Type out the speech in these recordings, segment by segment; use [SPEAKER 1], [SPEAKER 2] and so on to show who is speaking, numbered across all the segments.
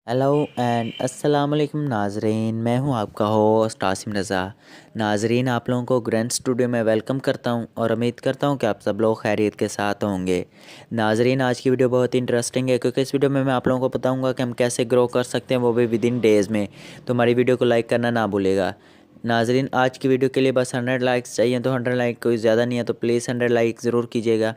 [SPEAKER 1] Hello and अस्सलाम वालेकुम नाजरीन, मैं हूं आपका होस्ट आसिम रज़ा। नाजरीन, आप लोगों को ग्रैंड स्टूडियो में वेलकम करता हूं और उम्मीद करता हूं कि आप सब लोग खैरियत के साथ होंगे। नाजरीन, आज की वीडियो बहुत ही इंटरेस्टिंग है क्योंकि इस वीडियो में मैं आप लोगों को बताऊंगा कि हम कैसे ग्रो कर सकते हैं, वो भी विद इन डेज़ में। तो हमारी वीडियो को लाइक करना ना भूलेगा। नाजरीन, आज की वीडियो के लिए बस 100 लाइक्स चाहिए, तो 100 लाइक कोई ज़्यादा नहीं है, तो प्लीज़ 100 लाइक ज़रूर कीजिएगा।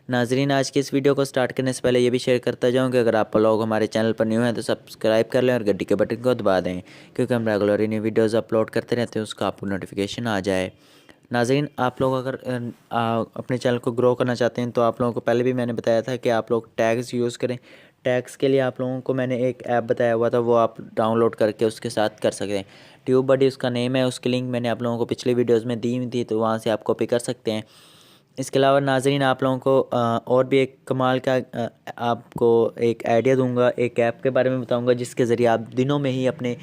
[SPEAKER 1] नाजरीन, आज की इस वीडियो को स्टार्ट करने से पहले ये भी शेयर करता जाऊँ कि अगर आप लोग हमारे चैनल पर न्यू हैं तो सब्सक्राइब कर लें और घंटी के बटन को दबा दें, क्योंकि हम रेगुलर न्यू वीडियोज़ अपलोड करते रहते हैं, उसका आपको नोटिफिकेशन आ जाए। नाजरीन, आप लोग अगर अपने चैनल को ग्रो करना चाहते हैं तो आप लोगों को पहले भी मैंने बताया था कि आप लोग टैग्स यूज़ करें। टैग्स के लिए आप लोगों को मैंने एक ऐप बताया हुआ था, वो आप डाउनलोड करके उसके साथ कर सकते हैं। ट्यूब बडी उसका नेम है, उसकी लिंक मैंने आप लोगों को पिछली वीडियोज़ में दी हुई थी, तो वहाँ से आप कॉपी कर सकते हैं। इसके अलावा नाज़रीन, आप लोगों को और भी एक कमाल का आपको एक आइडिया दूंगा, एक ऐप के बारे में बताऊंगा जिसके ज़रिए आप दिनों में ही अपने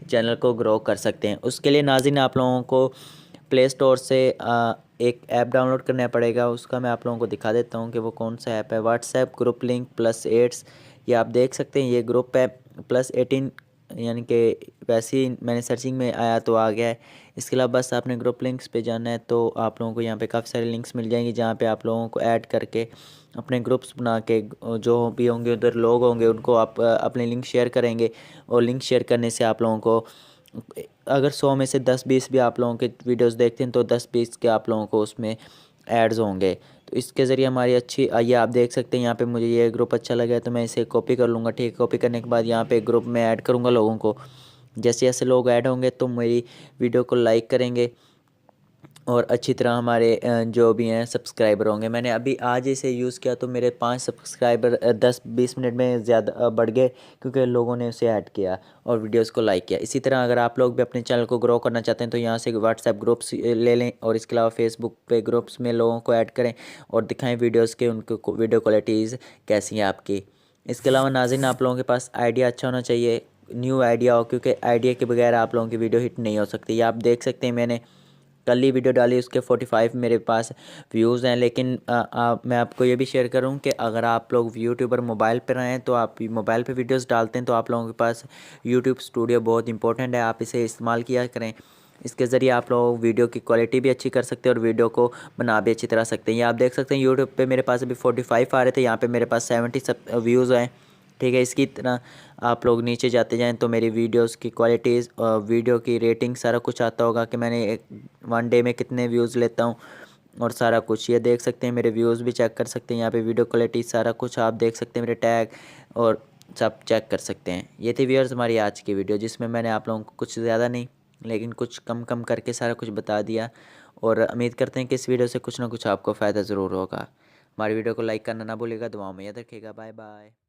[SPEAKER 1] चैनल को ग्रो कर सकते हैं। उसके लिए नाज़रीन, आप लोगों को प्ले स्टोर से एक ऐप डाउनलोड करना पड़ेगा। उसका मैं आप लोगों को दिखा देता हूँ कि वो कौन सा ऐप है। WhatsApp group link plus ads, ये आप देख सकते हैं, ये ग्रुप है प्लस 18, यानी कि वैसे ही मैंने सर्चिंग में आया तो आ गया है। इसके अलावा बस आपने ग्रुप लिंक्स पे जाना है, तो आप लोगों को यहाँ पे काफ़ी सारे लिंक्स मिल जाएंगे जहाँ पे आप लोगों को ऐड करके अपने ग्रुप्स बना के जो भी होंगे उधर लोग होंगे उनको आप अपने लिंक शेयर करेंगे। और लिंक शेयर करने से आप लोगों को, अगर 100 में से 10-20 भी आप लोगों के वीडियोस देखते हैं तो 10-20 के आप लोगों को उसमें एड्स होंगे। तो इसके ज़रिए हमारी अच्छी, आइए आप देख सकते हैं यहाँ पे मुझे ये ग्रुप अच्छा लगा है तो मैं इसे कॉपी कर लूँगा। ठीक है, कॉपी करने के बाद यहाँ पे ग्रुप में ऐड करूँगा लोगों को। जैसे जैसे लोग ऐड होंगे तो मेरी वीडियो को लाइक करेंगे और अच्छी तरह हमारे जो भी हैं सब्सक्राइबर होंगे। मैंने अभी आज इसे यूज़ किया तो मेरे 5 सब्सक्राइबर 10-20 मिनट में ज़्यादा बढ़ गए, क्योंकि लोगों ने उसे ऐड किया और वीडियोस को लाइक किया। इसी तरह अगर आप लोग भी अपने चैनल को ग्रो करना चाहते हैं तो यहाँ से व्हाट्सएप ग्रुप्स ले लें और इसके अलावा फेसबुक पे ग्रुप्स में लोगों को ऐड करें और दिखाएँ वीडियोज़ के उनको वीडियो क्वालिटीज़ कैसी हैं आपकी। इसके अलावा नाज़रीन, आप लोगों के पास आइडिया अच्छा होना चाहिए, न्यू आइडिया हो, क्योंकि आइडिया के बगैर आप लोगों की वीडियो हिट नहीं हो सकती। ये आप देख सकते हैं, मैंने कल ही वीडियो डाली, उसके 45 मेरे पास व्यूज़ हैं। लेकिन मैं आपको ये भी शेयर करूं कि अगर आप लोग यूट्यूबर मोबाइल पर हैं तो आप मोबाइल पे वीडियोस डालते हैं तो आप लोगों के पास यूट्यूब स्टूडियो बहुत इंपॉर्टेंट है, आप इसे इस्तेमाल किया करें। इसके ज़रिए आप लोग वीडियो की क्वालिटी भी अच्छी कर सकते हैं और वीडियो को बना भी अच्छी तरह सकते हैं। ये आप देख सकते हैं यूट्यूब पे मेरे पास अभी 45 आ रहे थे, यहाँ पे मेरे पास 70 सब व्यूज़ हैं। ठीक है, इसकी तरह आप लोग नीचे जाते जाएं तो मेरी वीडियोस की क्वालिटीज़ और वीडियो की रेटिंग सारा कुछ आता होगा कि मैंने एक 1 डे में कितने व्यूज़ लेता हूँ और सारा कुछ ये देख सकते हैं। मेरे व्यूज़ भी चेक कर सकते हैं, यहाँ पे वीडियो क्वालिटी सारा कुछ आप देख सकते हैं, मेरे टैग और सब चेक कर सकते हैं। ये थी व्यूअर्स हमारी आज की वीडियो, जिसमें मैंने आप लोगों को कुछ ज़्यादा नहीं लेकिन कुछ कम कम करके सारा कुछ बता दिया। और उम्मीद करते हैं कि इस वीडियो से कुछ ना कुछ आपको फ़ायदा ज़रूर होगा। हमारी वीडियो को लाइक करना ना भूलिएगा, दुआओं में याद रखिएगा। Bye bye.